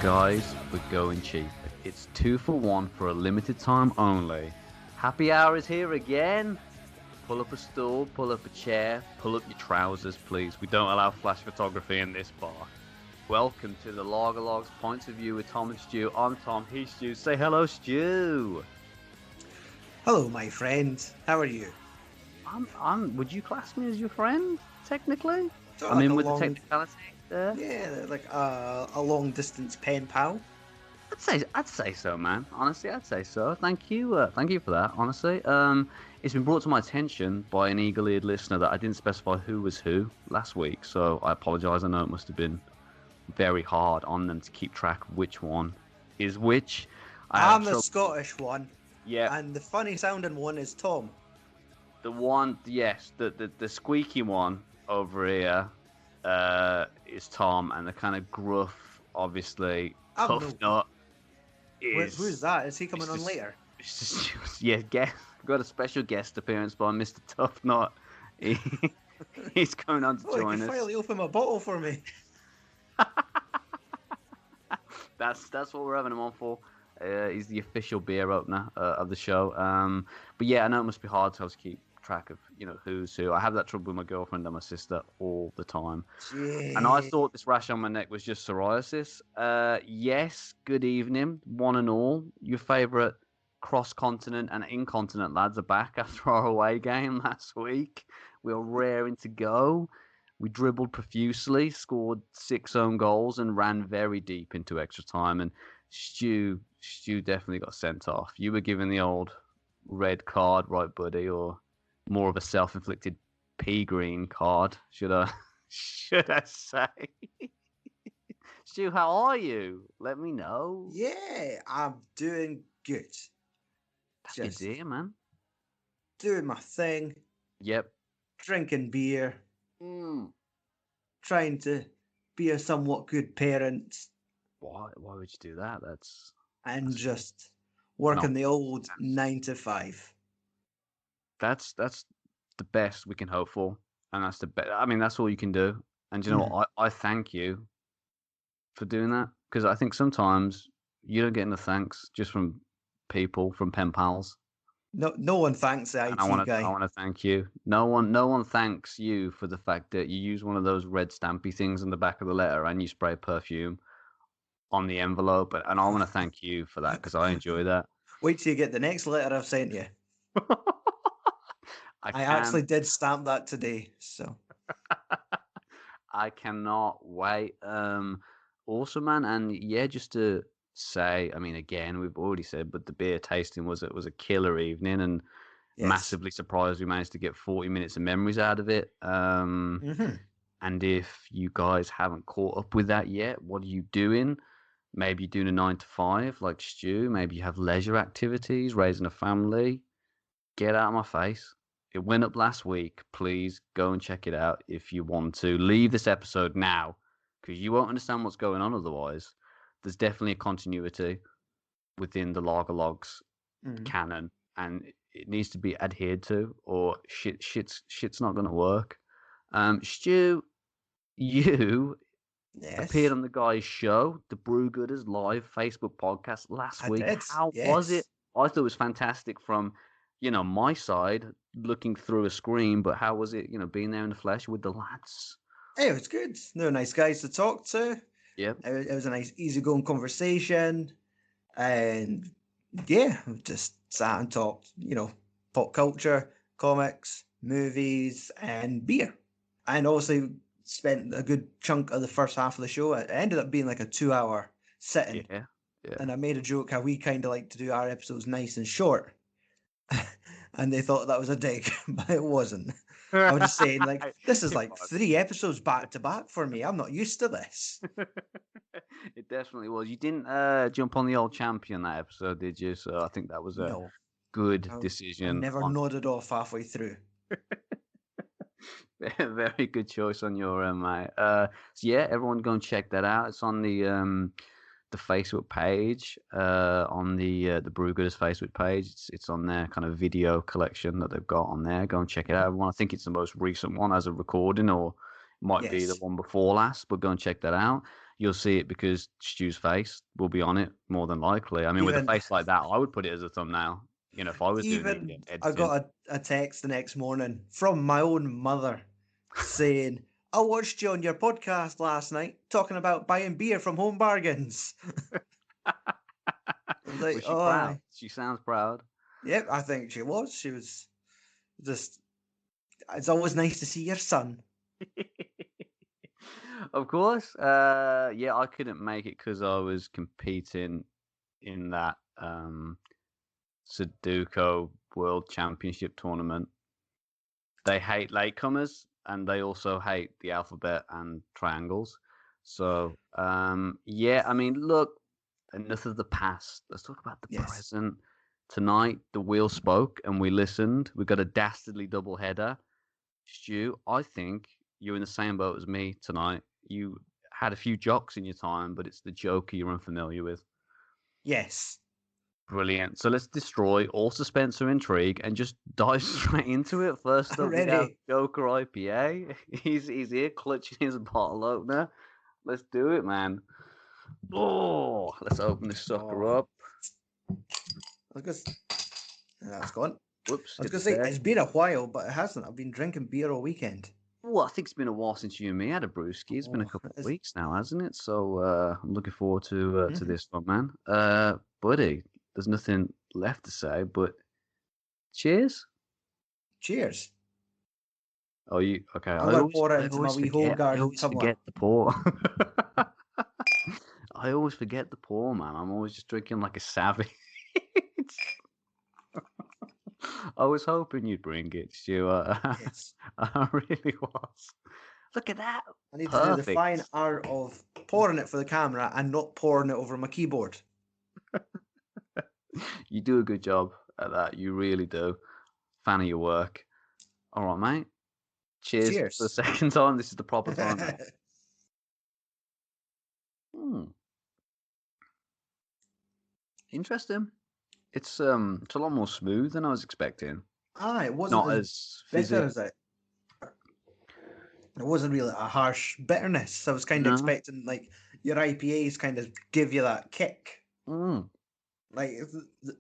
Guys, we're going cheap. It's 2 for 1 for a limited time only. Happy hour is here again. Pull up a stool, pull up a chair, pull up your trousers, please. We don't allow flash photography in this bar. Welcome to the Lager Logs Points of View with Tom and Stu. I'm Tom, he's Stu. Say hello, Stu. Hello, my friend. How are you? Would you class me as your friend, technically? Sort I'm of like in a with long, the technicality there. yeah, like a long distance pen pal. I'd say so, man. Honestly, I'd say so. Thank you for that. Honestly, it's been brought to my attention by an eagle-eared listener that I didn't specify who was who last week, so I apologise. I know it must have been very hard on them to keep track of which one is which. I'm the Scottish one. Yeah. And the funny sounding one is Tom. The one, yes, the squeaky one over here is Tom, and the kind of gruff, obviously tough nut is. Who's that? Is he coming on later? Yeah, got a special guest appearance by Mr. Tough Nut. He's coming on to join us. Finally open a bottle for me. That's what we're having him on for. He's the official beer opener of the show. But yeah, I know it must be hard to keep track of who's who. I have that trouble with my girlfriend and my sister all the time. Jeez. And I thought this rash on my neck was just psoriasis. Yes, good evening, one and all. Your favourite cross-continent and incontinent lads are back after our away game last week. We were raring to go. We dribbled profusely, scored 6 own goals, and ran very deep into extra time. And Stu definitely got sent off. You were given the old red card, right, buddy, or more of a self-inflicted pea green card, should I say? Stu, how are you? Let me know. Yeah, I'm doing good. That's good to hear, man. Doing my thing. Yep. Drinking beer. Trying to be a somewhat good parent. Why would you do that? And just working the old 9 to 5. That's the best we can hope for, and that's the best. I mean, that's all you can do. And you know what? I thank you for doing that, because I think sometimes you don't get enough thanks just from people, from pen pals. No one thanks the IT guy. I want to thank you. No one thanks you for the fact that you use one of those red stampy things on the back of the letter and you spray perfume on the envelope, and I want to thank you for that, because I enjoy that. Wait till you get the next letter I've sent you. I actually did stamp that today, so I cannot wait. Awesome, man. And yeah, just to say, I mean, again, we've already said, but the beer tasting was a killer evening, and massively surprised we managed to get 40 minutes of memories out of it. And if you guys haven't caught up with that yet, what are you doing? Maybe you're doing a 9 to 5 like Stu. Maybe you have leisure activities, raising a family. Get out of my face. It went up last week. Please go and check it out if you want to. Leave this episode now, because you won't understand what's going on otherwise. There's definitely a continuity within the Lager Logs canon, and it needs to be adhered to, or shit's not going to work. Stu, you appeared on the guy's show, the Brew Gooders live Facebook podcast last week. How was it? I thought it was fantastic from my side, looking through a screen, but how was it, being there in the flesh with the lads? Hey, it was good. They were nice guys to talk to. Yep. It was a nice, easygoing conversation. And yeah, we just sat and talked, pop culture, comics, movies, and beer. And obviously spent a good chunk of the first half of the show. It ended up being like a 2-hour sitting. Yeah. And I made a joke how we kind of like to do our episodes nice and short. And they thought that was a dig, but it wasn't. I was just saying, this is like 3 episodes back to back for me. I'm not used to this. It definitely was. You didn't jump on the old champion that episode, did you? So I think that was a good decision. I never nodded off halfway through. Very good choice on your end, mate. So yeah, everyone go and check that out. It's on the Facebook page, on the Brew Gooders Facebook page. It's on their kind of video collection that they've got on there. Go and check it out, everyone. I think it's the most recent one as a recording, or might be the one before last, but go and check that out. you'll see it because Stu's face will be on it more than likely. I mean, with a Even face like that, I would put it as a thumbnail. You know, if I was doing the I editing. got a text the next morning from my own mother saying, I watched you on your podcast last night talking about buying beer from Home Bargains. I was like, Was she oh, proud? She sounds proud. yep, I think she was. She was just, it's always nice to see your son. Of course. Yeah, I couldn't make it because I was competing in that Sudoku World Championship tournament. They hate latecomers and they also hate the alphabet and triangles. So, yeah, I mean, look, enough of the past. Let's talk about the Yes. present. Tonight, the wheel spoke and we listened. We got a dastardly double header. Stu, I think you're in the same boat as me tonight. You had a few jocks in your time, but it's the Joker you're unfamiliar with. Yes. Brilliant. So let's destroy all suspense or intrigue and just dive straight into it. First I'm up, we have ready. Joker IPA. He's here clutching his bottle opener. Let's do it, man. Oh, let's open this sucker Oh. up. That's gone. Whoops. I was hit going to the say, deck. it's been a while, but it hasn't. I've been drinking beer all weekend. Well, I think it's been a while since you and me had a brewski. It's been a couple of weeks now, hasn't it? So I'm looking forward to this one, man. Buddy, there's nothing left to say, but cheers. Cheers. Oh, you okay? I'm going to pour it into my wee whole I garden always tumbler. forget the pour. I always forget the pour, man. I'm always just drinking like a savage. I was hoping you'd bring it, Stuart. Yes. I really was. Look at that. I need to do the Perfect. fine art of pouring it for the camera and not pouring it over my keyboard. You do a good job at that. You really do. Fan of your work. All right, mate. Cheers. For the second time. This is the proper time now. Interesting. It's a lot more smooth than I was expecting. It wasn't Not as bitter as it. It wasn't really a harsh bitterness. I was kind of expecting like your IPAs kind of give you that kick. Like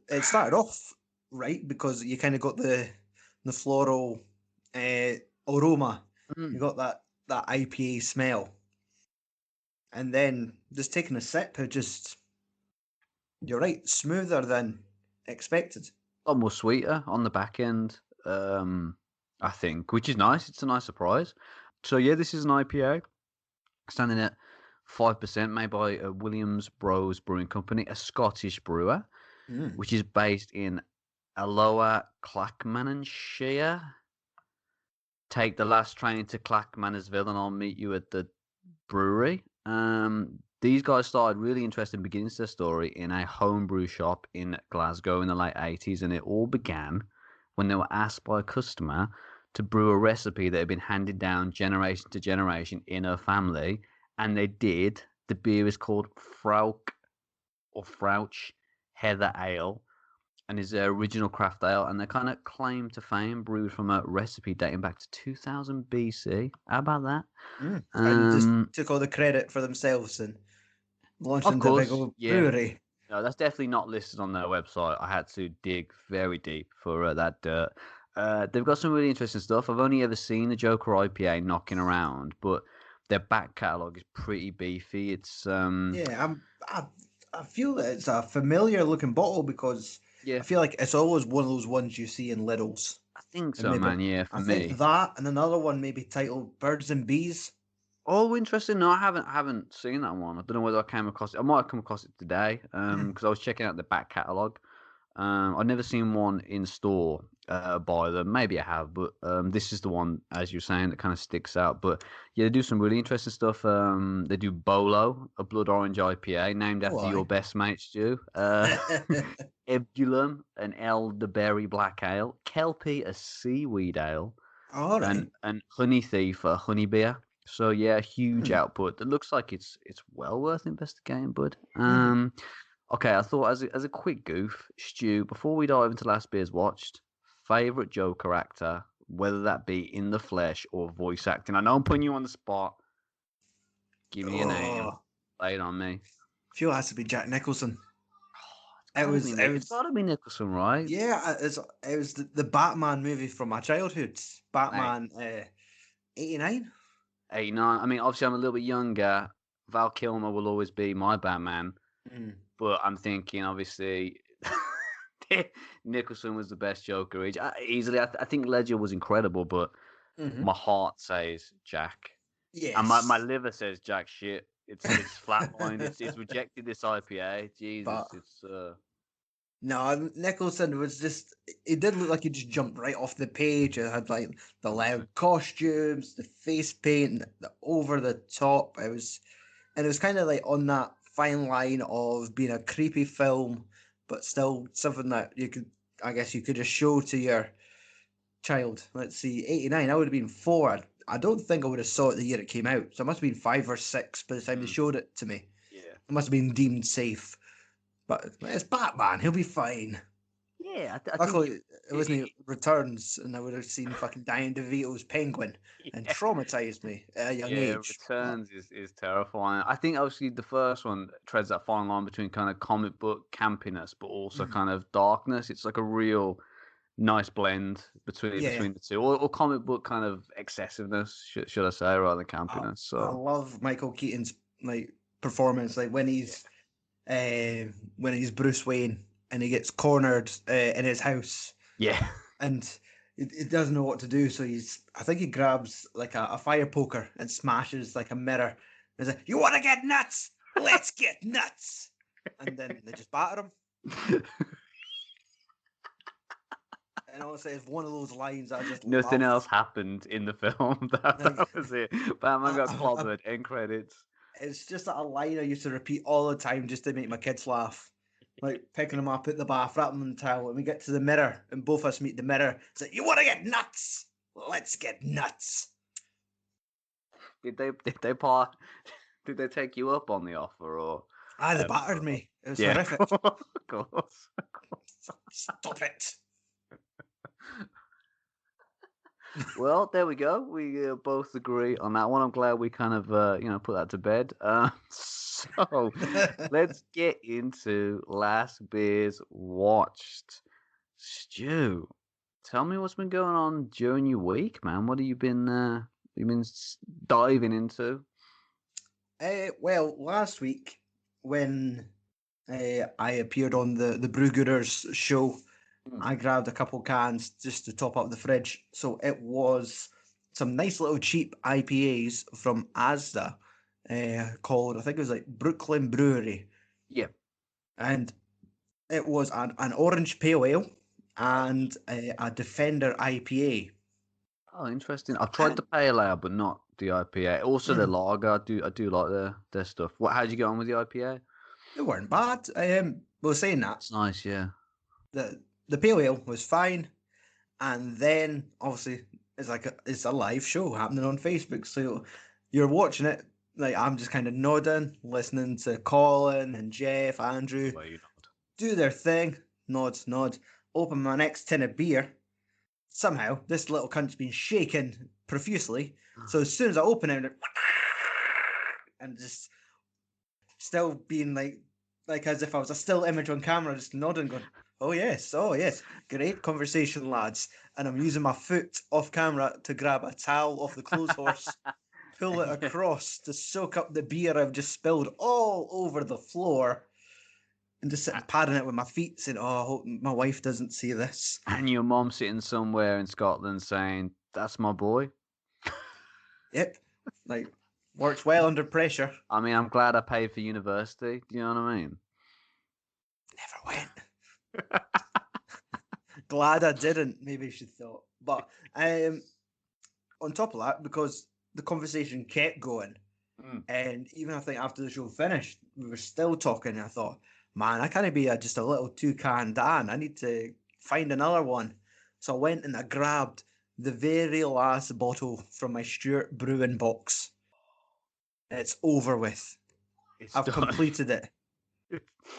it started off right because you kind of got the floral aroma. You got that IPA smell, and then just taking a sip, you're right, smoother than expected. A lot more sweeter on the back end, I think, which is nice. It's a nice surprise. So yeah, this is an IPA standing at 5%, made by Williams Bros Brewing Company, a Scottish brewer, which is based in Alloa, Clackmannanshire. Take the last train to Clackmannasville and I'll meet you at the brewery. These guys started really interesting beginnings to their story in a homebrew shop in Glasgow in the late 80s, and it all began when they were asked by a customer to brew a recipe that had been handed down generation to generation in her family, and they did. The beer is called Frauch Heather Ale, and is their original craft ale, and they kind of claim to fame, brewed from a recipe dating back to 2000 BC. How about that? And just took all the credit for themselves and launched into a big old brewery. No, that's definitely not listed on their website. I had to dig very deep for that dirt. They've got some really interesting stuff. I've only ever seen the Joker IPA knocking around, but their back catalogue is pretty beefy. It's I feel that it's a familiar looking bottle because I feel like it's always one of those ones you see in Lidl's. I think so, man. Yeah, for me. I think that and another one maybe titled Birds and Bees. Oh, interesting. No, I haven't seen that one. I don't know whether I came across it. I might have come across it today because I was checking out the back catalogue. I've never seen one in store by them. Maybe I have, but this is the one, as you're saying, that kind of sticks out. But yeah, they do some really interesting stuff. They do Bolo, a blood orange IPA named after your best mate, Stu. Ebulum, an elderberry black ale. Kelpie, a seaweed ale. All right. And Honey Thief, a honey beer. So yeah, huge output. It looks like it's well worth investigating, bud. Okay, I thought as a quick goof, Stu, before we dive into last beers watched, favorite Joker actor, whether that be in the flesh or voice acting. I know I'm putting you on the spot. Give me a name. Late on me. feel it has to be Jack Nicholson. It It's was gotta be Nicholson, right? yeah, it was the Batman movie from my childhood. Mate, Batman 89. 89. I mean, obviously, I'm a little bit younger. Val Kilmer will always be my Batman, Mm. but I'm thinking, obviously, Nicholson was the best Joker. Easily, I think Ledger was incredible, but Hmm. my heart says Jack, and my Yes. liver says Jack shit. It's flatlined. It's rejected this IPA. Jesus, But it's no, Nicholson was just, it did look like he just jumped right off the page. It had like the loud costumes, the face paint, the over the top. And it was kind of like on that fine line of being a creepy film, but still something that you could, I guess you could just show to your child. Let's see, 89, I would have been 4. I don't think I would have saw it the year it came out. So I must have been 5 or 6 by the time they mm, showed it to me. yeah. It must have been deemed safe. But it's Batman, he'll be fine. Yeah, I think Luckily, it wasn't Returns, and I would have seen fucking Danny DeVito's Penguin and yeah. traumatized me at a young Yeah, age. But Returns is terrifying. I think obviously the first one treads that fine line between kind of comic book campiness, but also mm, kind of darkness. It's like a real nice blend yeah, between the two, or comic book kind of excessiveness, should I say, rather than I, campiness. I So love Michael Keaton's like performance, like when he's Bruce Wayne and he gets cornered in his house yeah, and he doesn't know what to do. So I think he grabs like a fire poker and smashes like a mirror. He's like, "You want to get nuts? Let's get nuts!" And then they just batter him. And honestly, it's one of those lines I just nothing love. else happened in the film. Like, That was it. Batman got I, clobbered. End credits. it's just a line I used to repeat all the time just to make my kids laugh. Like picking them up at the bath, wrapping them in the towel, and we get to the mirror, and both of us meet the mirror. It's like, "You want to get nuts? Let's get nuts." Did they part? Did they take you up on the offer, or Ah, they um, battered me. It was yeah, horrific. of course. Stop it. Well, there we go. We both agree on that one. I'm glad we kind of put that to bed. So let's get into last beers watched. Stu, tell me what's been going on during your week, man. What have you been diving into? Well, last week when I appeared on the Brewgooders show, Hmm. I grabbed a couple cans just to top up the fridge. So it was some nice little cheap IPAs from Asda, called, I think it was like Brooklyn Brewery, Yeah. and it was an orange pale ale and a Defender IPA. Oh, interesting. I've tried And the pale ale, but not the IPA. Also, the mm, lager. I do like their stuff. How'd you get on with the IPA? they weren't bad. Well, saying that, It's nice, yeah. the pale ale was fine, and then obviously it's a live show happening on Facebook, so you're watching it. Like I'm just kind of nodding, listening to Colin and Jeff, Andrew Well, you know. do their thing. Nod, nod. Open my next tin of beer. Somehow this little cunt's been shaken profusely. So as soon as I open it, and just still being like as if I was a still image on camera, just nodding, going, oh yes, great conversation, lads. And I'm using my foot off camera to grab a towel off the clothes horse, pull it Yeah. across to soak up the beer I've just spilled all over the floor, and just sitting padding it with my feet, saying, "Oh, I hope my wife doesn't see this." And your mom sitting somewhere in Scotland saying, "That's my boy." Yep, like works well under pressure. I mean, I'm glad I paid for university. Do you know what I mean? Never went. Glad I didn't. Maybe she thought, but on top of that, because the conversation kept going, Mm. and even I think after the show finished, we were still talking. And I thought, man, I can't be just a little toucan Dan. I need to find another one. So I went and I grabbed the very last bottle from my Stuart Brewing box. It's over with. It's I've done. completed it.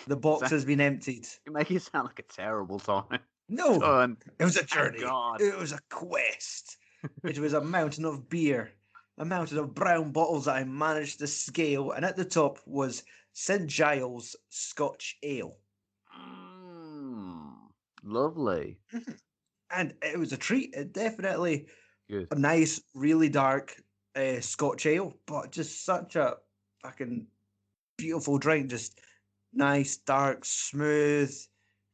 The box has been emptied. You make it sound like a terrible time. No, Done. it was a Thank journey. God. It was a quest. It was a mountain of beer amounted of brown bottles that I managed to scale, and at the top was St Giles Scotch Ale. Mm, lovely. And it was a treat. It definitely Good. a nice, really dark Scotch ale, but just such a fucking beautiful drink. Just nice, dark, smooth,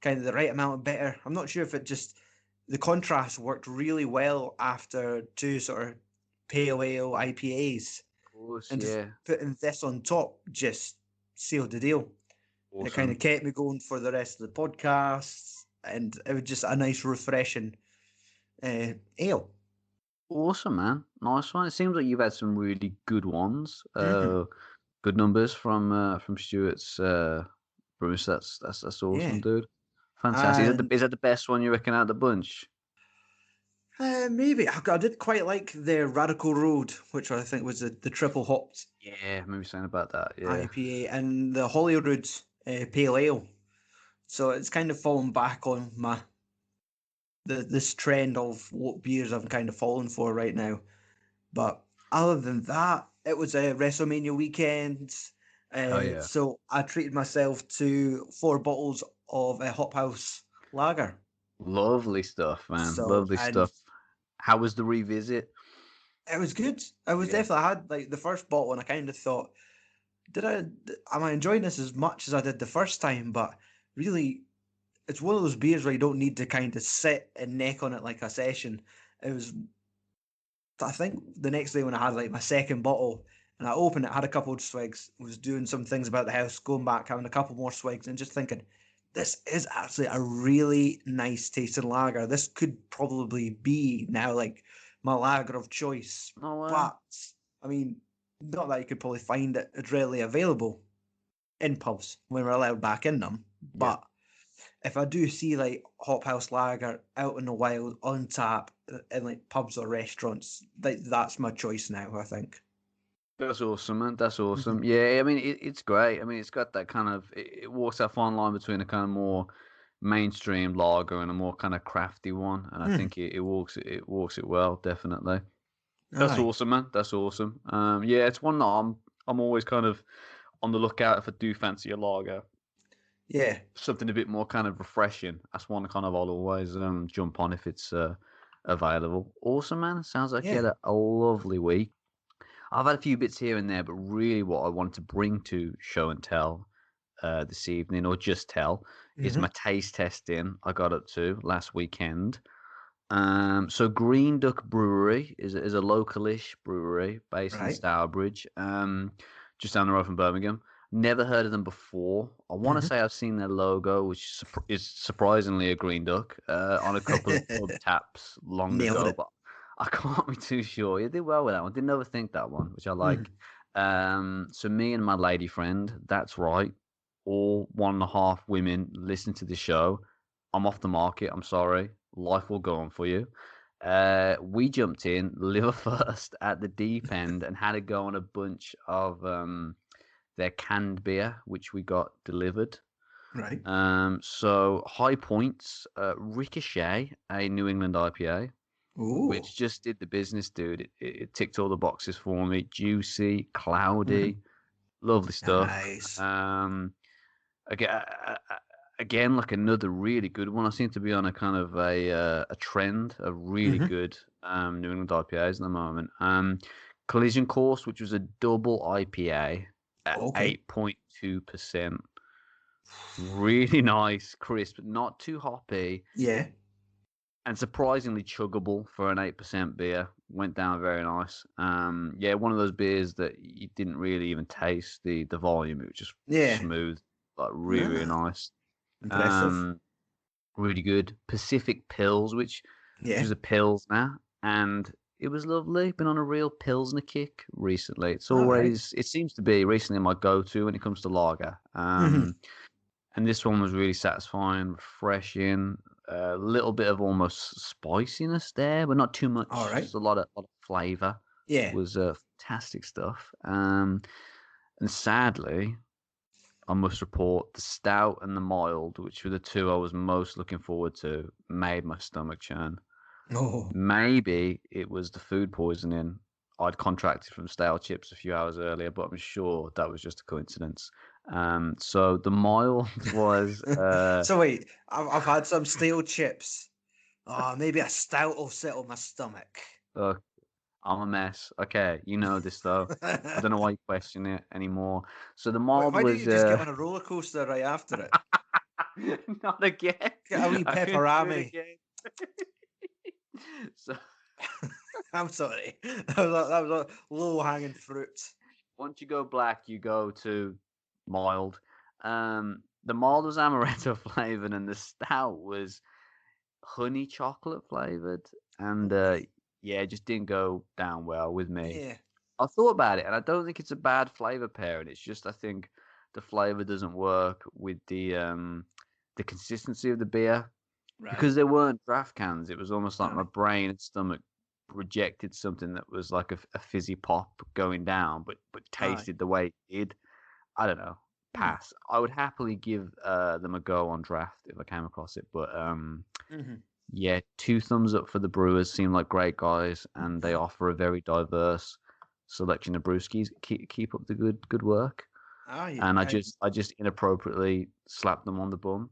kind of the right amount of bitter. I'm not sure if it just the contrast worked really well after two sort of pale ale IPAs, Of course, and just yeah. putting this on top just sealed the deal. It kind of Awesome. kept me going for the rest of the podcasts, and it was just a nice, refreshing ale. Awesome, man. Nice one. It seems like you've had some really good ones. Mm-hmm. Good numbers from Stuart's Bruce. That's awesome, Yeah. dude. Fantastic. And Is that the best one you reckon out of the bunch? maybe I did quite like their Radical Road, which I think was the triple hopped Yeah, maybe saying about that. Yeah. IPA, and the Holyrood Pale Ale. So it's kind of fallen back on this trend of what beers I'm kind of falling for right now. But other than that, it was a WrestleMania weekend. Oh yeah. So I treated myself to 4 bottles of a Hop House lager. Lovely stuff, man. So, Lovely and stuff. How was the revisit? it was good. I was Yeah. definitely I had like the first bottle, and I kind of thought, am I enjoying this as much as I did the first time? But really, it's one of those beers where you don't need to kind of sit and neck on it like a session. It was, I think, the next day when I had like my second bottle and I opened it, had a couple of swigs, was doing some things about the house, going back, having a couple more swigs, and just thinking, this is actually a really nice tasting lager. This could probably be now like my lager of choice. No way. But I mean, not that you could probably find it readily available in pubs when we're allowed back in them, Yeah. but if I do see like Hop House Lager out in the wild on tap in like pubs or restaurants, that's my choice now, I think. That's awesome, man. That's Mhm. awesome. Yeah, I mean, it's great. I mean, it's got that kind of, it walks that fine line between a kind of more mainstream lager and a more kind of crafty one, and I Mm. think it walks it well, definitely. That's Aye. awesome, man. That's awesome. Yeah, it's one that I'm always kind of on the lookout if I do fancy a lager, Yeah. something a bit more kind of refreshing. That's one kind of I'll always jump on if it's available. Awesome, man. Sounds like you Yeah. had a lovely week. I've had a few bits here and there, but really what I wanted to bring to show and tell this evening, or just tell, is Hmm. my taste testing I got up to last weekend. So Green Duck Brewery is a localish brewery based in Right. Stourbridge, just down the road from Birmingham. Never heard of them before. I want to Hmm. say I've seen their logo, which is surprisingly a green duck, on a couple of pub taps long Nailed ago, it. but I can't be too sure. You did well with that one. Didn't overthink that one, which I Hmm. like. So me and my lady friend, that's right, all 1.5 women listen to the show. I'm off the market. I'm sorry. Life will go on for you. We jumped in liver first at the deep end and had to go on a bunch of their canned beer, which we got delivered. Right. So High Points, Ricochet, a New England IPA, Ooh. which just did the business, dude. It ticked all the boxes for me. Juicy, Hmm. cloudy, lovely stuff. Nice. Again, again, like another really good one. I seem to be on a kind of a trend of really Hmm. good New England IPAs at the moment. Collision Course, which was a double IPA at Okay. 8.2%. Really nice, crisp, not too hoppy, Yeah. and surprisingly chuggable for an 8% beer. Went down very nice. Yeah, one of those beers that you didn't really even taste the volume. It was just Yeah. smooth, like really, really Ah, nice. impressive. Um, really good. Pacific Pills, which Yeah. was a Pilsner, and it was lovely. Been on a real Pilsner kick recently. All right. It seems to be recently my go-to when it comes to lager. Hmm. And this one was really satisfying, refreshing. A little bit of almost spiciness there, but not too All much. right. Just a lot of flavor. Yeah. Was fantastic stuff. And sadly, I must report the stout and the mild, which were the two I was most looking forward to, made my stomach churn. Oh. Maybe it was the food poisoning I'd contracted from stale chips a few hours earlier, but I'm sure that was just a coincidence. So the mild was So wait, I've had some stale chips. Oh, maybe a stout will settle my stomach. look, I'm a mess. Okay, you know this though. I don't know why you question it anymore. So the mild Why don't was you just get on a roller coaster right after it? not again. Get a wee I couldn't do it pepperami. again. So I'm sorry. That was a low hanging fruit. once you go black, you go to mild. The mild was amaretto flavored, and the stout was honey chocolate flavored. And Okay. yeah, it just didn't go down well with me. Yeah. I thought about it, and I don't think it's a bad flavor pairing. It's just I think the flavor doesn't work with the consistency of the beer Right. because they weren't draft cans. It was almost like my Aye. brain and stomach rejected something that was like a fizzy pop going down, but Aye. tasted the way it did. I don't know. Hmm. Pass. I would happily give them a go on draft if I came across it, but Hmm. yeah, two thumbs up for the Brewers. Seem like great guys, and they offer a very diverse selection of brewskis. Keep up the good work. Aye. And I just inappropriately slapped them on the bum.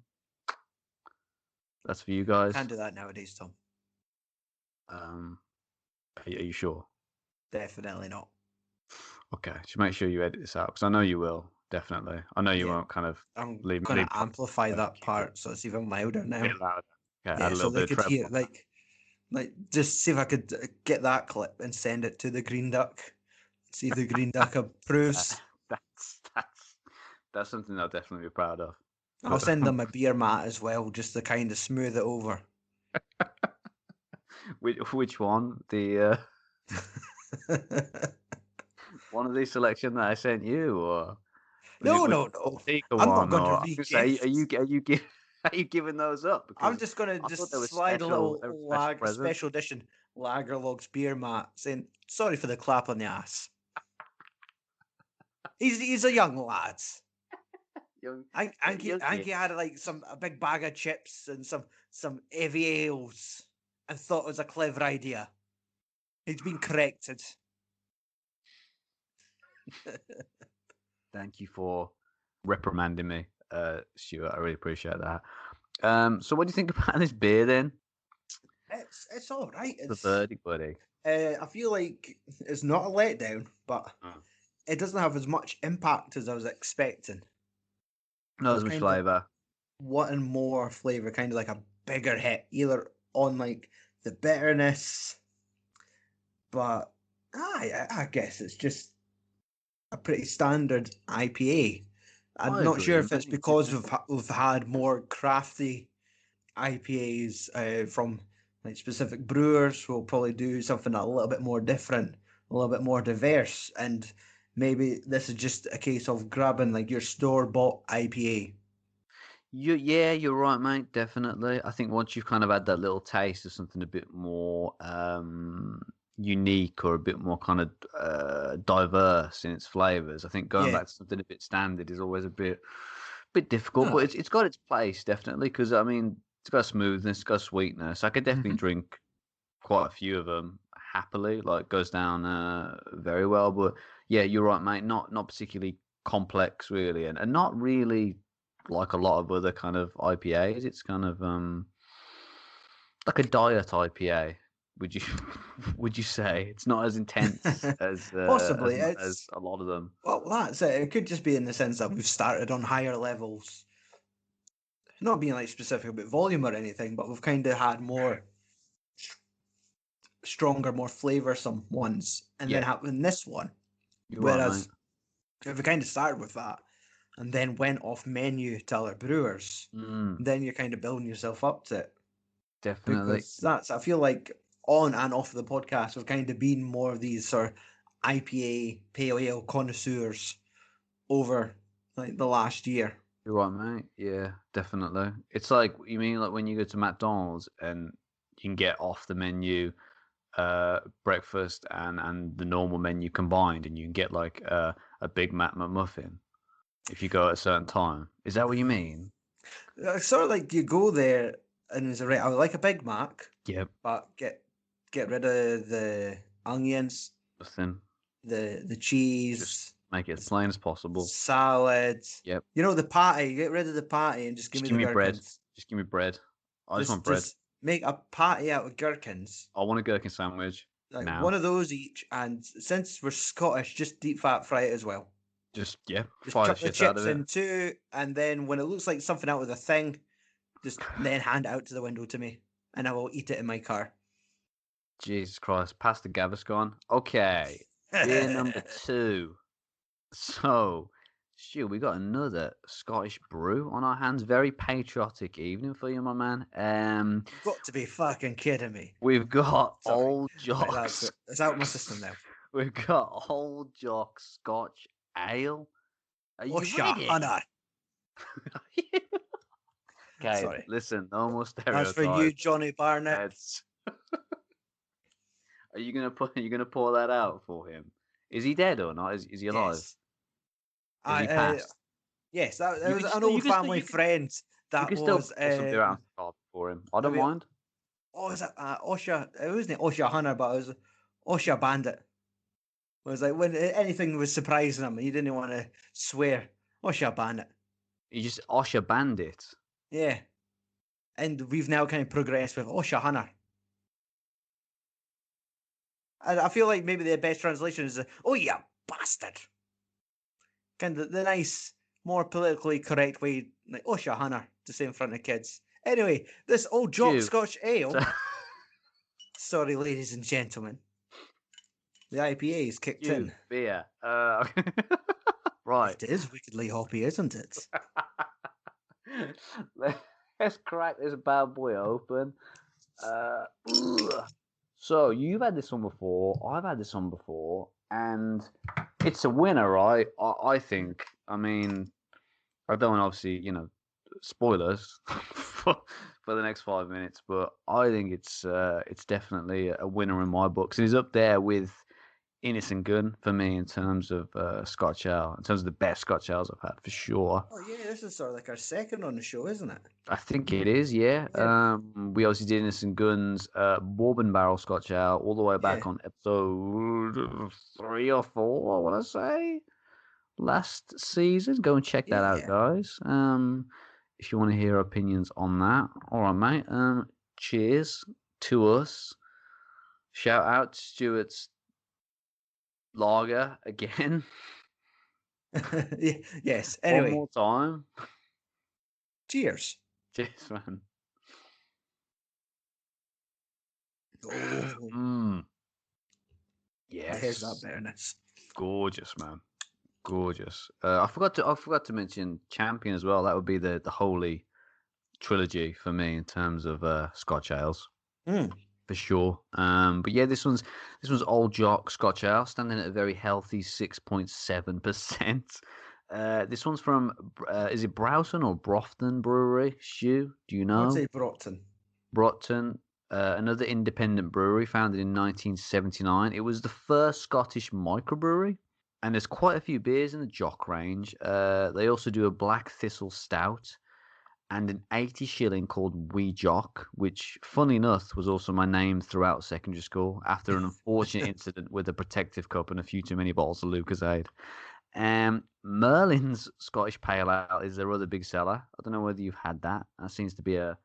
That's for you Can't guys. do that nowadays, Tom. Um, are you sure? Definitely not. Okay, just make sure you edit this out because I know you will. Definitely, I know you Yeah. won't kind of I'm leave gonna amplify that keep it part so it's even louder a bit now. louder. Okay, add Yeah, a so little bit they of could treble. hear like just see if I could get that clip and send it to the Green Duck. See if the Green Duck Uh, approves. that's something I'll definitely be proud of. I'll But send them a beer mat as well, just to kind of smooth it over. which one? The one of the selection that I sent you, or No, was no, it no. the Tika I'm not one? going to Or I was gonna say, re-gift. are you giving those up? I'm Because just gonna I thought just slide a they were little special presents. special edition Lagerlogs beer mat, saying sorry for the clap on the ass. He's a young lad. Young, I young think kid. he had like a big bag of chips and some heavy ales, and thought it was a clever idea. He's been corrected. Thank you for reprimanding me, Stuart. I really appreciate that. So what do you think about this beer then? It's all right. The verdict, buddy. I feel like it's not a letdown, but Mm. it doesn't have as much impact as I was expecting. I Not was as much kind of flavour. wanting more flavor, kind of like a bigger hit, either on like the bitterness, but I guess it's just a pretty standard IPA. I'm I not sure agree, if it's mate. because we've had more crafty IPAs from like specific brewers who will probably do something a little bit more different, a little bit more diverse, and maybe this is just a case of grabbing like your store bought IPA. Yeah, you're right, mate. Definitely. I think once you've kind of had that little taste of something a bit more unique or a bit more kind of diverse in its flavors, I think going Yeah. back to something a bit standard is always a bit difficult. But Aye. it's got its place definitely because I mean it's got smoothness, it's got sweetness. I could definitely Mhm. drink quite a few of them happily. Like goes down very well. But yeah, you're right, mate. Not particularly complex really, and not really like a lot of other kind of IPAs. It's kind of like a diet IPA. Would you would you say it's not as intense Possibly. as It's a lot of them? well, that's it. It could just be in the sense that we've started on higher levels, not being like specific about volume or anything, but we've kind of had more stronger, more flavoursome ones, and then Yeah, having this one. you're right, mate. Whereas if we kind of started with that and then went off menu to other brewers, Mm, then you're kind of building yourself up to it. definitely. Because that's, I feel like on and off the podcast, we've kind of been more of these sort of IPA, pale ale connoisseurs over like the last year. You're right, mate. Yeah, definitely. It's like you mean like when you go to McDonald's and you can get off the menu breakfast and the normal menu combined, and you can get like a Big Mac McMuffin if you go at a certain time. Is that what you mean? Sort of like you go there and it's right. I would like a Big Mac, Yep. but get rid of the onions. Nothing. the Just cheese, make it as the plain as possible. salads. Yep. You know, the patty. Get rid of the patty and just give Just me give the me bread. gherkins. Just give me bread. I just want Just bread. just make a patty out of gherkins. I want a gherkin sandwich Like now. one of those each, and since we're Scottish, just deep fat fry it as well. Just Just fry the chuck the shit out chips of it. in too, and then when it looks like something out of the thing, just then hand it out to the window to me, and I will eat it in my car. Jesus Christ, past the Gaviscon. Okay, beer number 2. So, Stu, we got another Scottish brew on our hands. Very patriotic evening for you, my man. You've got to be fucking kidding me. We've got Sorry. Old Right, that's Jock's. it. It's out of my system now. We've got Old Jock Scotch Ale. Are you ready? Hunter. Okay, Sorry. listen, no more That's for you, stereotypes. Johnny Barnett. It's... Are you gonna pour that out for him? Is he dead or not? Is he alive? Yes. Has he passed? Yes, that You was could an still, old family friend you that could still was. pour some beer out of the carpet for him. I don't maybe- mind. Oh, is it Osha? It wasn't Osha Hunter, but it was Osha Bandit. It was like when anything was surprising him, he didn't want to swear. Osha Bandit. You just Osher Bandit. Yeah. And we've now kind of progressed with Osha Hunter. And I feel like maybe the best translation is, oh, you bastard. Kind of the nice, more politically correct way, like Osha Hunter, to say in front of kids. Anyway, this Old Jock Scotch Ale. Sorry, ladies and gentlemen. The IPA is kicked in. Beer. Right. It is wickedly hoppy, isn't it? Let's crack this bad boy open. So you've had this one before. I've had this one before, and it's a winner, right? I think. I mean, I don't want obviously, spoilers for the next 5 minutes, but I think it's definitely a winner in my books. And he's up there with Innocent Gun for me in terms of Scotch ale, in terms of the best Scotch ales I've had for sure. Oh yeah, this is sort of like our second on the show, isn't it? I think it is, yeah. We obviously did Innocent Gun's Bourbon Barrel Scotch ale all the way back on episode 3 or 4, I want to say, last season. Go and check that out, guys. If you want to hear opinions on that. All right, mate. Cheers to us. Shout out to Stuart's lager again. Yes. Anyway. One more time. Cheers. Cheers, man. Oh. Yes. There's that bitterness. Gorgeous, man. Gorgeous. I forgot to mention Champion as well. That would be the holy trilogy for me in terms of Scotch ales. For sure. But yeah, this one's Old Jock Scotch Ale, standing at a very healthy 6.7%. This one's from is it Broughton or Broughton Brewery? Stu, do you know? I'd say Broughton. Broughton, another independent brewery founded in 1979. It was the first Scottish microbrewery, and there's quite a few beers in the Jock range. They also do a Black Thistle Stout and an 80 shilling called Wee Jock, which, funny enough, was also my name throughout secondary school after an unfortunate incident with a protective cup and a few too many bottles of Lucozade. Merlin's Scottish Pale Ale is their other big seller. I don't know whether you've had that. That seems to be a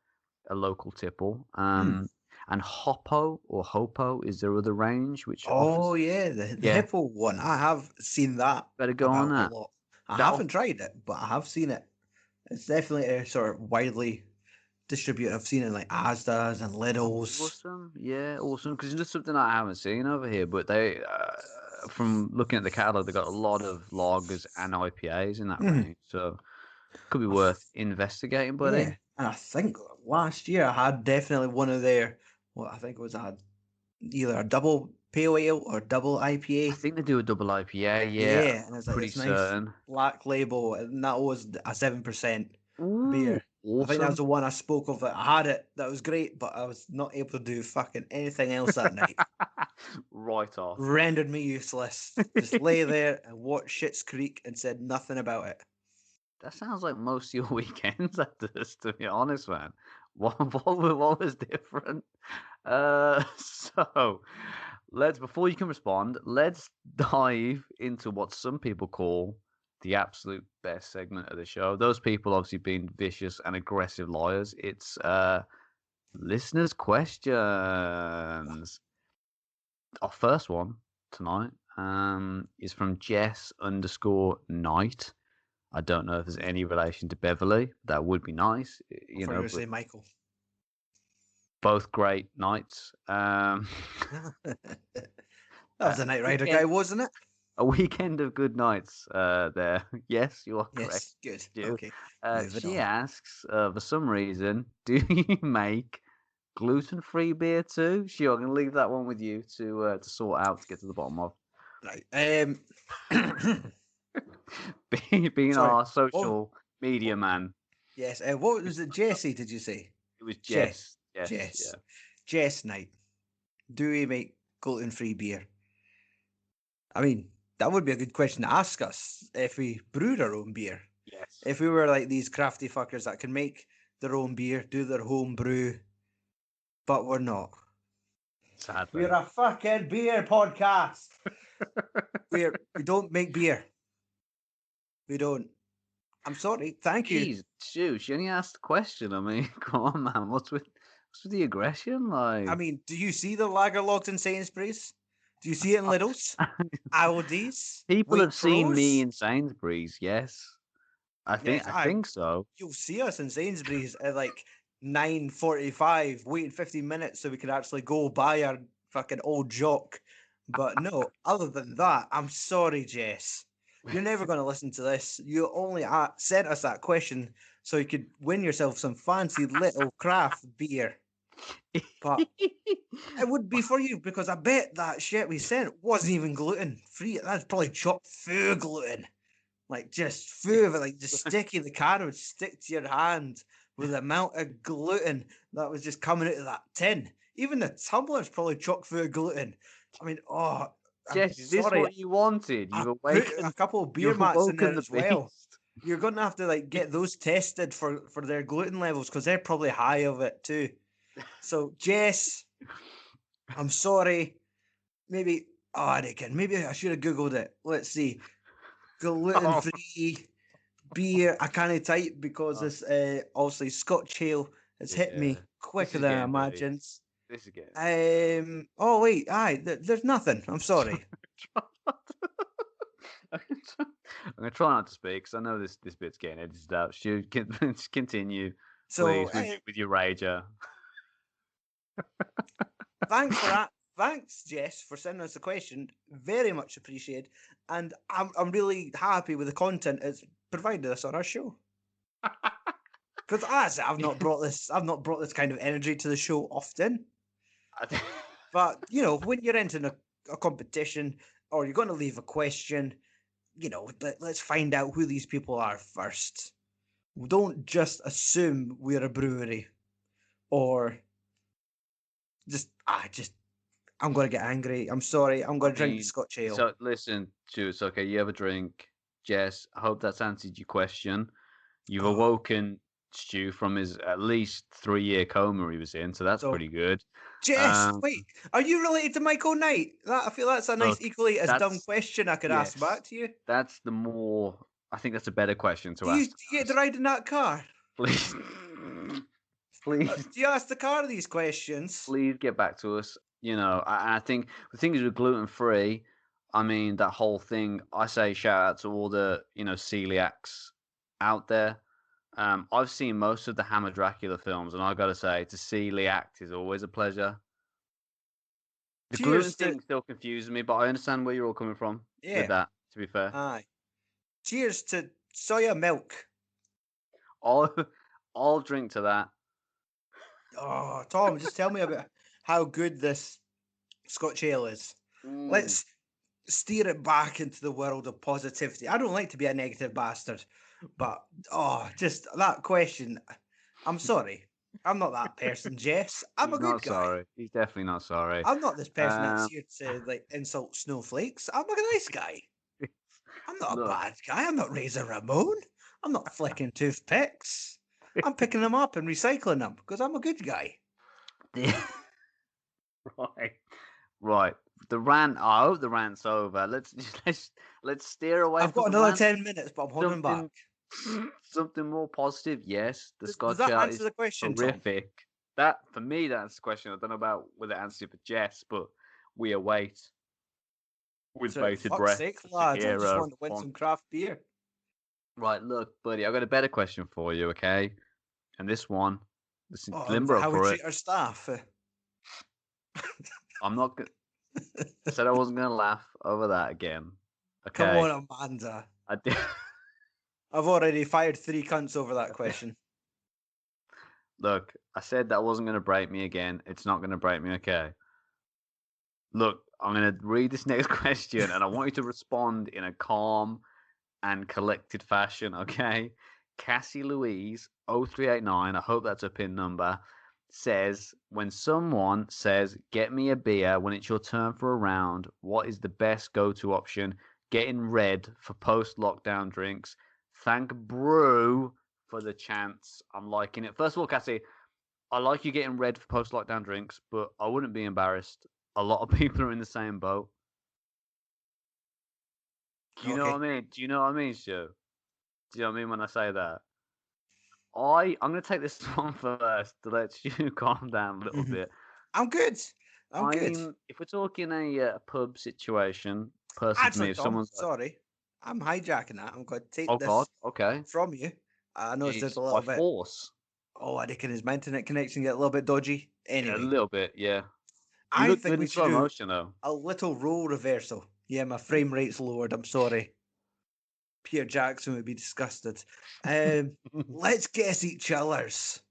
local tipple. And Hoppo or Hopo is their other range, which offers... the Hippo one. I have seen that. Better go on that. A lot. I haven't tried it, but I have seen it. It's definitely a sort of widely distributed. I've seen it in like Asda's and Lidl's. Awesome, yeah, awesome. Because it's something I haven't seen over here, but they, from looking at the catalog, they got a lot of lagers and IPAs in that range, so could be worth investigating, buddy. Yeah, and I think last year I had definitely one of their. Well, I think it was either a double pale ale or double IPA. I think they do a double IPA, yeah, and it's like pretty this nice certain. black label, and that was a 7% beer. Awesome. I think that was the one I spoke of. I had it. That was great, but I was not able to do fucking anything else that night. Right off. Rendered me useless. Just lay there and watch Schitt's Creek and said nothing about it. That sounds like most of your weekends at this, to be honest, man. What was different? So before you can respond, let's dive into what some people call the absolute best segment of the show. Those people obviously being vicious and aggressive liars. It's listeners' questions. Our first one tonight is from Jess_Knight. I don't know if there's any relation to Beverly. That would be nice, I thought you were but say Michael. both great nights. That was a Knight Rider guy, wasn't it? A weekend of good nights there. Yes, you are correct. Yes, good. Stu. Okay, moving She on. asks, for some reason, do you make gluten-free beer too? Sure, I'm going to leave that one with you to sort out to get to the bottom of. Right. Being Sorry. our social media man. Yes. What was it, Jessie? Did you say? It was Jess. Jess. Jess. Yeah. Jess Knight. Do we make gluten-free beer? I mean, that would be a good question to ask us if we brewed our own beer. Yes. If we were like these crafty fuckers that can make their own beer, do their home brew, but we're not. Sadly. We're a fucking beer podcast. we don't make beer. We don't. I'm sorry. Thank you. Jeez, Stu, she only asked the question. I mean, come on, man. What's with the aggression? Like, I mean, do you see the lager logs in Sainsbury's? Do you see it in Lidl's? Aldi's? people have seen me Waitrose? in Sainsbury's. Yes, I Yes, think so. you'll see us in Sainsbury's at like 9:45, waiting 15 minutes so we can actually go buy our fucking old Jock. But no, other than that, I'm sorry, Jess. You're never going to listen to this. You only sent us that question so you could win yourself some fancy little craft beer. But it would be for you because I bet that shit we sent wasn't even gluten free. That's probably chock full gluten. Like just full of it, like just sticky. The can would stick to your hand with the amount of gluten that was just coming out of that tin. Even the tumbler's probably chock full of gluten. I mean, oh, I'm Jess, is this sorry. what you wanted? I You've put awakened. a couple of beer You've mats in there awoken the as well. beast. You're going to have to like get those tested for their gluten levels because they're probably high of it too. So Jess, I'm sorry. Maybe maybe I should have googled it. Let's see. Gluten free beer. I can't type because this obviously Scotch ale has hit me quicker than I imagined. This is getting. Oh wait, there's nothing. I'm sorry. I'm gonna try not to speak because I know this bit's getting edited out. Stu, continue, So please, with your rager. thanks for that. Thanks, Jess, for sending us the question. Very much appreciated, and I'm really happy with the content it's provided us on our show. Because I've not brought this kind of energy to the show often. But you know, when you're entering a competition or you're going to leave a question, you know, let's find out who these people are first. Don't just assume we're a brewery, or I'm going to get angry. I'm sorry. I'm going to drink the Scotch ale. So listen, Stu, it's okay. You have a drink. Jess, I hope that's answered your question. You've awoken Stu from his at least 3-year coma he was in, so that's pretty good. Jess, wait, are you related to Michael Knight? I feel that's a nice, equally as dumb question I could ask back to you. That's I think that's a better question to ask. Do you get to ride in that car? Please. Please. Do you ask the car these questions? Please get back to us. You know, I think the thing is with gluten free, I mean, that whole thing, I say shout out to all the, celiacs out there. I've seen most of the Hammer Dracula films, and I got to say, to celiac is always a pleasure. The gluten thing still confuses me, but I understand where you're all coming from with that, to be fair. Aye. Cheers to soya milk. I'll drink to that. Oh, Tom, just tell me about how good this Scotch ale is. Let's steer it back into the world of positivity. I don't like to be a negative bastard, but just that question. I'm sorry. I'm not that person, Jess. I'm a good guy. Sorry. He's definitely not sorry. I'm not this person that's here to like insult snowflakes. I'm a nice guy. I'm not a bad guy. I'm not Razor Ramon. I'm not flicking toothpicks. I'm picking them up and recycling them because I'm a good guy. Right. the rant. I hope the rant's over. Let's steer away I've from got the another rant. 10 minutes, but I'm holding back. Something more positive. Yes, the Does Scotch that out answer is the question, Tom? horrific. That for me, that's the question. I don't know about whether it answers for Jess, but we await with So, bated fuck's breath sake, to lads, I hear just a want to win response. some craft beer. Right, look, buddy, I've got a better question for you. Okay, and this one, listen, Oh, limber up how we for it. treat our staff. I'm not. I said I wasn't gonna laugh over that again. Come Okay, on, Amanda. I did. I've already fired 3 cunts over that question. Look, I said that wasn't gonna break me again. It's not gonna break me. Okay. Look, I'm gonna read this next question, and I want you to respond in a calm and collected fashion. Okay. Cassie Louise 0389. I hope that's a pin number. Says when someone says get me a beer when it's your turn for a round, what is the best go-to option? Getting red for post-lockdown drinks. Thank Brew for the chance. I'm liking it. First of all, Cassie, I like you getting red for post-lockdown drinks, but I wouldn't be embarrassed. A lot of people are in the same boat. Do you know Okay. what I mean? Do you know what I mean, Stu? Do you know what I mean when I say that? I'm gonna take this one first to let you calm down a little Mhm. bit. I'm good. I'm good. If we're talking a pub situation, personally for me, Actually, if Tom, someone's like, sorry. I'm hijacking that. I'm going to take "Oh God, this okay, from you. I know there's jeez, a by little bit. force, Oh, I reckon his internet connection get a little bit dodgy. a Anyway, little bit, yeah." You I look think good we in should slow do motion though. a little role reversal. Yeah, my frame rate's lowered. I'm sorry. Peter Jackson would be disgusted. Let's guess each other's.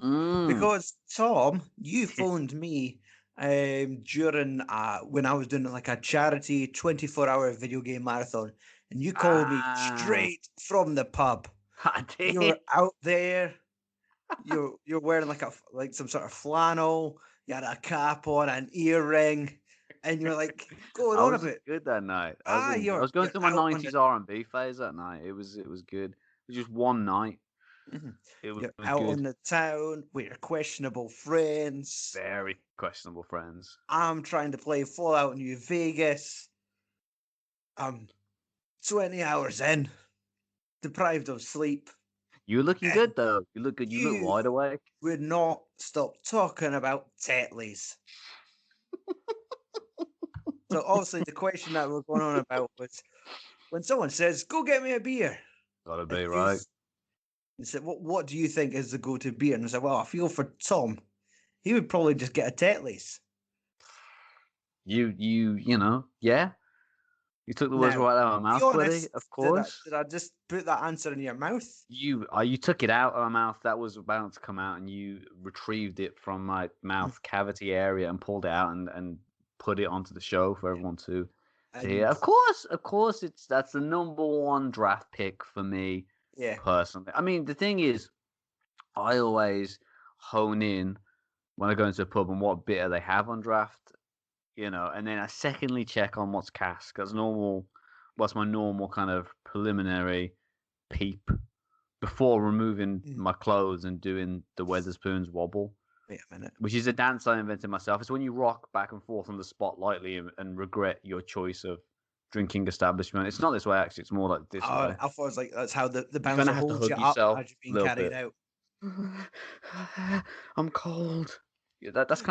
Mm. Because Tom, you phoned me during when I was doing like a charity 24-hour video game marathon, and you called me Ah, straight from the pub. I You were did. out there. You're wearing like some sort of flannel. You had a cap on, an earring, and you're like going I on was just about good that night. I was looking good. I was going you're through my out on the '90s R&B phase that night. It was good. It was just one night. mhm. It You're was out on good. the town with your questionable friends. Very questionable friends. I'm trying to play Fallout New Vegas. I'm 20 hours in, deprived of sleep, You were looking and good though. You look good. You look you wide awake. would not stop talking about Tetleys. So obviously the question that we're going on about was when someone says, "Go get me a beer," Gotta and be right. you said, "What do you think is the go-to beer?" And I said, "Well, I feel for Tom. He would probably just get a Tetleys." You know, yeah. You took the words Now, right out of my be mouth, buddy. honest, Of did I course. did I just put that answer in your mouth? You took it out of my mouth. That was about to come out, and you retrieved it from my Mm. mouth cavity area and pulled it out and put it onto the show for everyone to hear. And Of course, that's the number one draft pick for me yeah, personally. I mean, the thing is, I always hone in when I go into a pub and what bitter they have on draft, and then I secondly check on what's cask. That's normal. What's my normal kind of preliminary peep before removing mm, my clothes and doing the Weatherspoons wobble, wait a minute. which is a dance I invented myself. It's when you rock back and forth on the spot lightly and regret your choice of drinking establishment. It's not this way, actually. It's more like this way. I thought it was like that's how the You kind bouncer of have to holds you hug up yourself as you're a being little carried bit. out. I'm cold. Yeah, that's the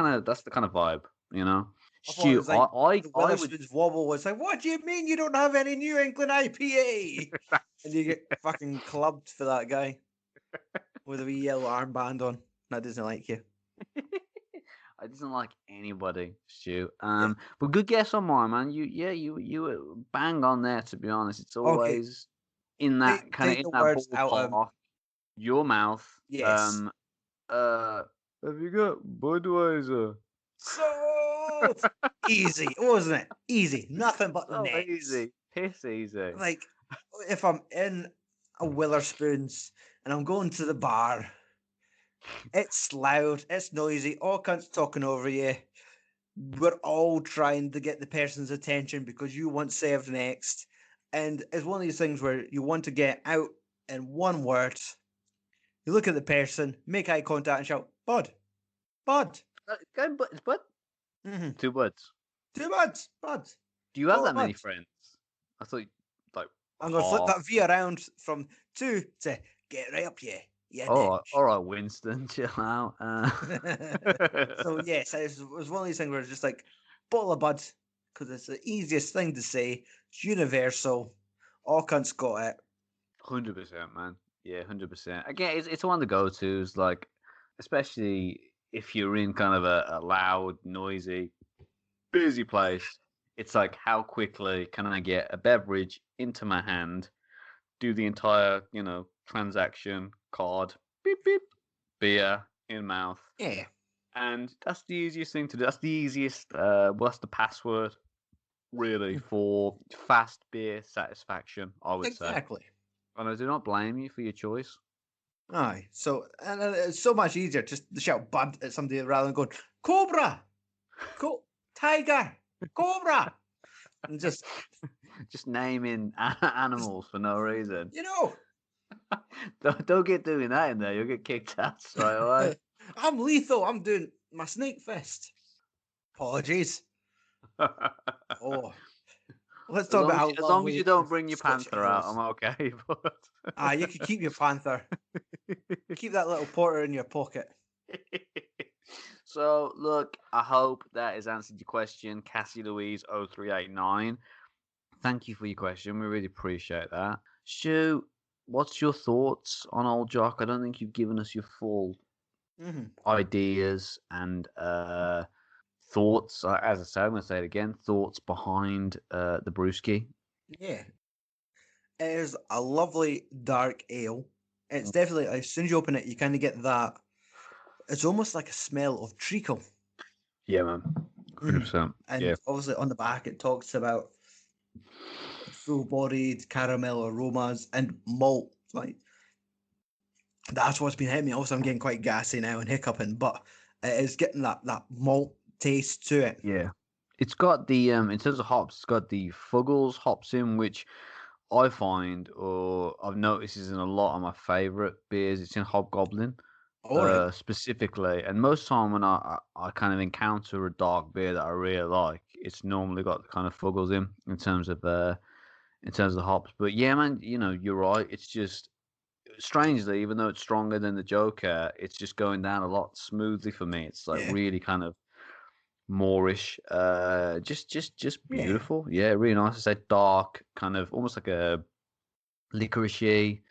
kind of vibe, you know. I thought it Stu, was like the I would. Witherspoon's wobble was like, what do you mean you don't have any New England IPA? And you get fucking clubbed for that guy with a wee yellow armband on. That doesn't like you. I doesn't like anybody, Stu. Yeah. But good guess on mine, man. You were bang on there. To be honest, it's Okay. always in that kind of Take in the that words out of ballpark. Your mouth. yes. Um. Have you got Budweiser? So easy, wasn't it? Easy. Nothing but So nets. easy, piss easy. Like if I'm in a Witherspoon's and I'm going to the bar, it's loud, it's noisy, all cunts talking over you. We're all trying to get the person's attention because you want served next. And it's one of these things where you want to get out in one word. You look at the person, make eye contact, and shout, "Bud, Bud." Go, but Mm-hmm. two words. Too bad, bad. Do you have Bottle that of many bud. friends? I thought like I'm gonna flip half. that V around from 2 to get right up you. Yeah, bitch. All right, Winston, chill out. So yes, it was one of these things where it's just like bottle of bud because it's the easiest thing to say. It's universal. All cunts got it. 100%, man. Yeah, 100%. Again, it's one of the go-tos, like, especially if you're in kind of a loud, noisy, busy place. It's like, how quickly can I get a beverage into my hand, do the entire, transaction, card, beep, beep, beer in mouth. Yeah, And that's the easiest thing to do. That's the easiest, what's the password, really, for fast beer satisfaction, I would say. exactly. And I do not blame you for your choice. Aye. So and it's so much easier just to shout bud at somebody rather than going cobra, tiger, cobra, and just Just naming animals for no reason. you know. Don't get doing that in there. You'll get kicked out straight away. I'm lethal. I'm doing my snake fist. Apologies. Oh, let's talk about how As long as lovely you don't bring your Scotch panther ale out, is. I'm okay. But You could keep your panther. Keep that little porter in your pocket. so look, I hope that has answered your question, Cassie Louise 0389. Thank you for your question. We really appreciate that. Stu, what's your thoughts on old Jock? I don't think you've given us your full ideas and thoughts. As I say, I'm going to say it again. Thoughts behind the brewski. Yeah, it is a lovely dark ale. It's definitely as soon as you open it, you kind of get that. It's almost like a smell of treacle. Yeah, man. 100%. Yeah. And obviously on the back it talks about full-bodied caramel aromas and malt. Like that's what's been hitting me. Also, I'm getting quite gassy now and hiccuping, but it is getting that malt taste to it. Yeah. It's got the in terms of hops, it's got the Fuggles hops in, which I find or I've noticed is in a lot of my favourite beers. It's in Hobgoblin. All right. Specifically, and most time when I kind of encounter a dark beer that I really like, it's normally got the kind of Fuggles in terms of the hops. But yeah, man, you're right. It's just strangely, even though it's stronger than the Joker, it's just going down a lot smoothly for me. It's like Yeah. really kind of moorish, just Yeah. beautiful. Yeah, really nice. I say dark, kind of almost like a licoricey.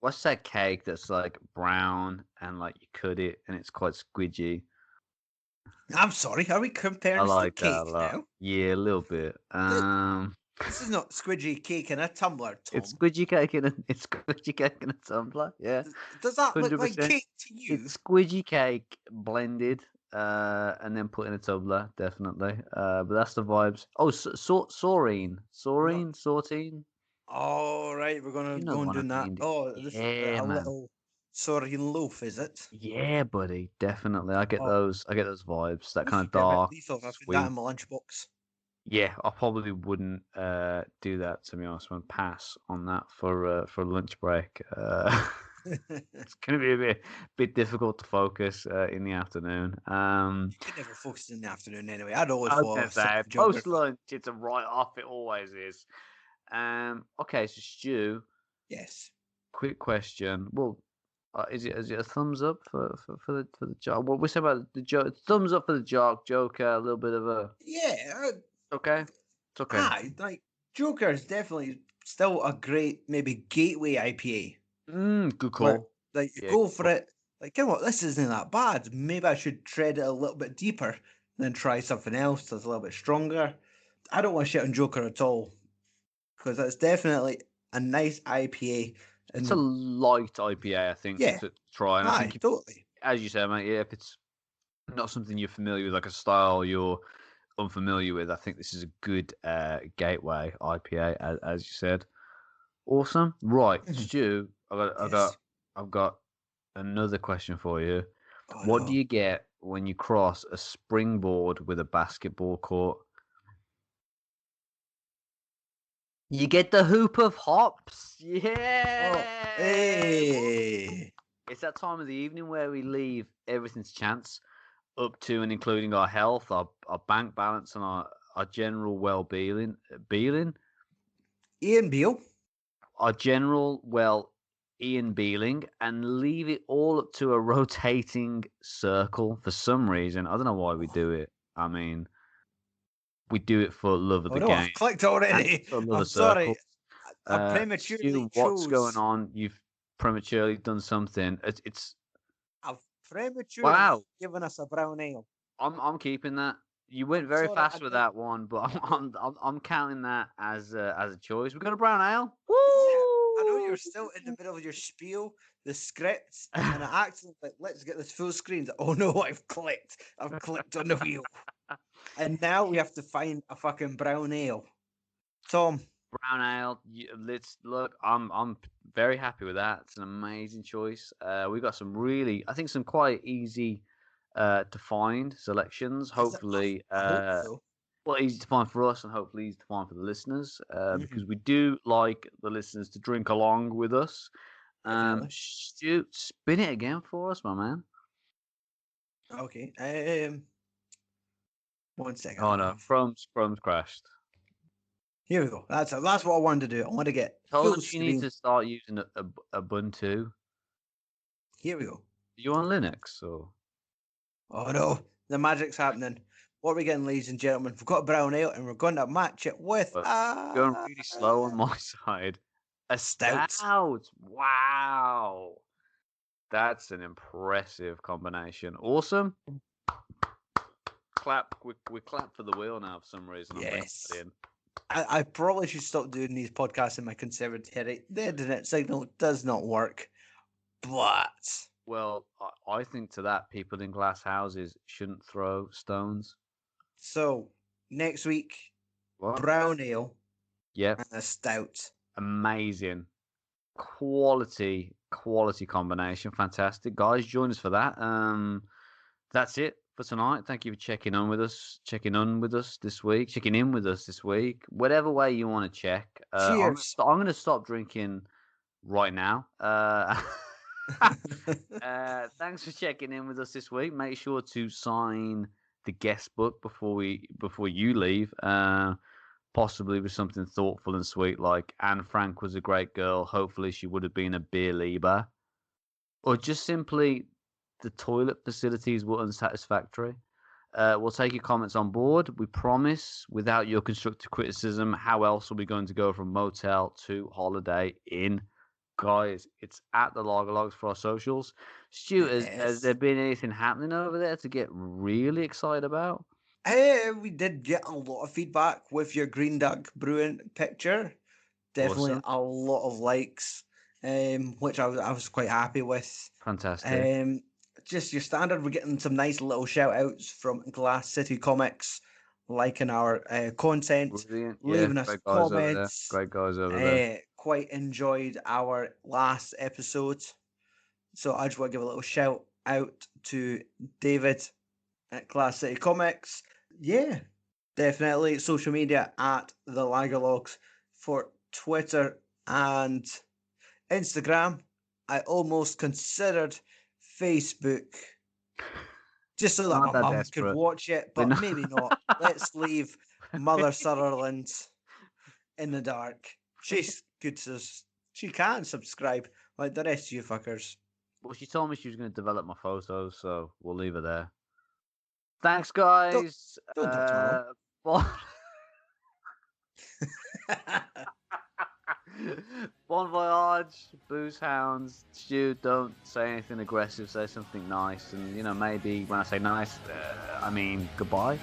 What's that cake that's like brown and like you cut it and it's quite squidgy? I'm sorry. Are we I comparing this to like that a cake lot. now? Yeah, a little bit. This is not squidgy cake in a tumbler, It's Tom. squidgy cake in a it's squidgy cake in a tumbler. Yeah, Does that look like 100%. cake to you? It's squidgy cake blended, and then put in a tumbler, definitely. But that's the vibes. Oh, Saurine, No. Saurine. All right, we're gonna You know go and what I do that. mean? Oh, this is Yeah, a man. little saurian loaf, is it? Yeah, buddy, definitely. I get Oh, those. I get those vibes. That kind oof, of you're a bit dark, lethal. I put that sweet. in my lunchbox. Yeah, I probably wouldn't do that to be honest. I'm pass on that for lunch break. It's going to be a bit difficult to focus in the afternoon. You could never focus in the afternoon anyway. I'd always I was fall going a to sip say of Joker. post lunch. It's a write off. It always is. Okay, so Stu, Yes. quick question. Well, is it a thumbs up for the joke? What we say about the joke? Thumbs up for the joke. Joker. A little bit of a Yeah. okay. It's okay. Like Joker is definitely still a great maybe gateway IPA Good where call. like you Yeah, go good for call. it. Like, you know what, this isn't that bad. Maybe I should tread it a little bit deeper and then try something else that's a little bit stronger. I don't want to shit on Joker at all because it's definitely a nice IPA. It's a And light IPA, I think, yeah, to try. And I think, totally. as you said, mate, yeah, if it's not something you're familiar with, like a style you're unfamiliar with, I think this is a good gateway IPA, as you said. Awesome. Right, Mhm. Stu, Yes. I've got another question for you. Oh What do no. you get when you cross a springboard with a basketball court? You get the hoop of hops. Oh, Yeah. hey. It's that time of the evening where we leave everything's chance up to and including our health, our bank balance, and our general well-being, Ian Beale. our general Ian Beeling, and leave it all up to a rotating circle for some reason. I don't know why we do it. I mean, we do it for love of Oh the no, game I've clicked and already. for love I'm of sorry. circles. I prematurely Stu, what's going chose. on? You've prematurely done something. It's I've prematurely wow. given us a brown ale. I'm keeping that. You went I'm very sorry, fast with that one, but I'm counting that as a choice. We got a brown ale. Yeah, I know you're Woo! still in the middle of your spiel, the script, and I accidentally like, let's get this full screen. Oh no, I've clicked on the wheel, and now we have to find a fucking brown ale. Tom, Brown ale. Let's look. I'm very happy with that. It's an amazing choice. We got some really, I think, some quite easy to find selections. is it? Hopefully, I hope so. well, easy to find for us, and hopefully easy to find for the listeners, because Mhm, we do like the listeners to drink along with us. definitely. Stu, spin it again for us, my man. Okay. 1 second. Oh no, Chrome's crashed. Here we go. That's what I wanted to do. I want to get Told full us you need screen. to start using a Ubuntu. Here we go. Are you on Linux or? Oh no, the magic's happening. What are we getting, ladies and gentlemen? We've got a brown ale, and we're going to match it with But going a really slow on my side. A stout. stout. Wow. That's an impressive combination. Awesome. Clap. We clap for the wheel now for some reason. I'm bringing Yes. that in. I probably should stop doing these podcasts in my conservatory. The internet signal does not work. But Well, I think to that, people in glass houses shouldn't throw stones. so next week, What? brown ale Yep. and a stout. Amazing. Quality combination. Fantastic. Guys, join us for that. That's it for tonight. Thank you for checking in with us this week, checking in with us this week. Whatever way you want to check. Cheers. I'm gonna stop drinking right now. Thanks for checking in with us this week. Make sure to sign the guest book before you leave. Possibly with something thoughtful and sweet like Anne Frank was a great girl. Hopefully she would have been a beer Lieber. Or just simply the toilet facilities were unsatisfactory. We'll take your comments on board. We promise, without your constructive criticism, how else are we going to go from motel to Holiday Inn? Guys, it's at the Logologs for our socials. Stu, has there Yes. been anything happening over there to get really excited about? We did get a lot of feedback with your Green Duck Brewing picture. Definitely Awesome. a lot of likes, which I was quite happy with. Fantastic. Just your standard. We're getting some nice little shout outs from Glass City Comics, liking our content, Brilliant. Yeah, leaving us great guys over there. comments. Great guys over there. Quite enjoyed our last episode. So I just want to give a little shout out to David at Glass City Comics. Yeah, definitely social media at the Lagerlogs for Twitter and Instagram. I almost considered Facebook just so We're that not my that mum could desperate. watch it, We're but not. maybe not. Let's leave Mother Sutherland in the dark. She's good to she can subscribe like the rest of you fuckers. Well, she told me she was going to develop my photos, so we'll leave her there. Thanks, Don't guys. don't talk to my mum. Bon, bon voyage, booze hounds. Stu, don't say anything aggressive. Say something nice, and maybe when I say nice, I mean goodbye.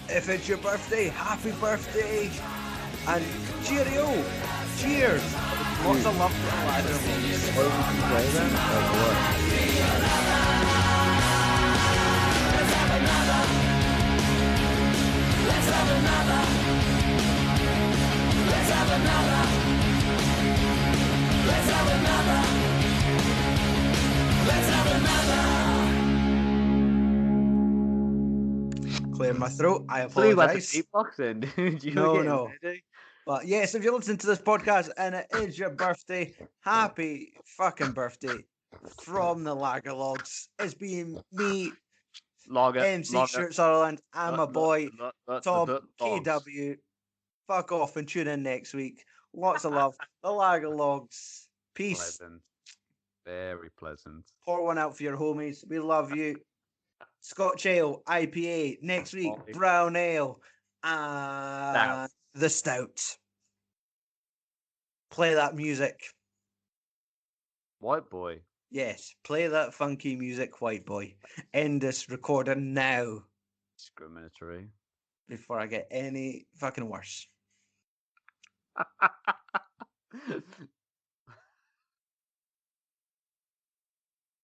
If it's your birthday, happy birthday! And cheerio! Cheers! Lots of love for the ladder. What did you say then? Like what? Clear my throat. I So you had the apologise. beatboxing, dude. You were No, getting no. ready. But yes, if you're listening to this podcast and it is your birthday, happy fucking birthday from the Lagerlogs. It's been me Lager, MC Shirt Sutherland. I'm a boy. Tom dogs. KW. Fuck off and tune in next week. Lots of love. The Lager Logs. Peace. Pleasant. Very pleasant. Pour one out for your homies. We love you. Scotch Ale, IPA. Next week, Brown Ale. And the Stout. Play that music. White boy. Yes, play that funky music, white boy. End this recording now. Discriminatory. Before I get any fucking worse.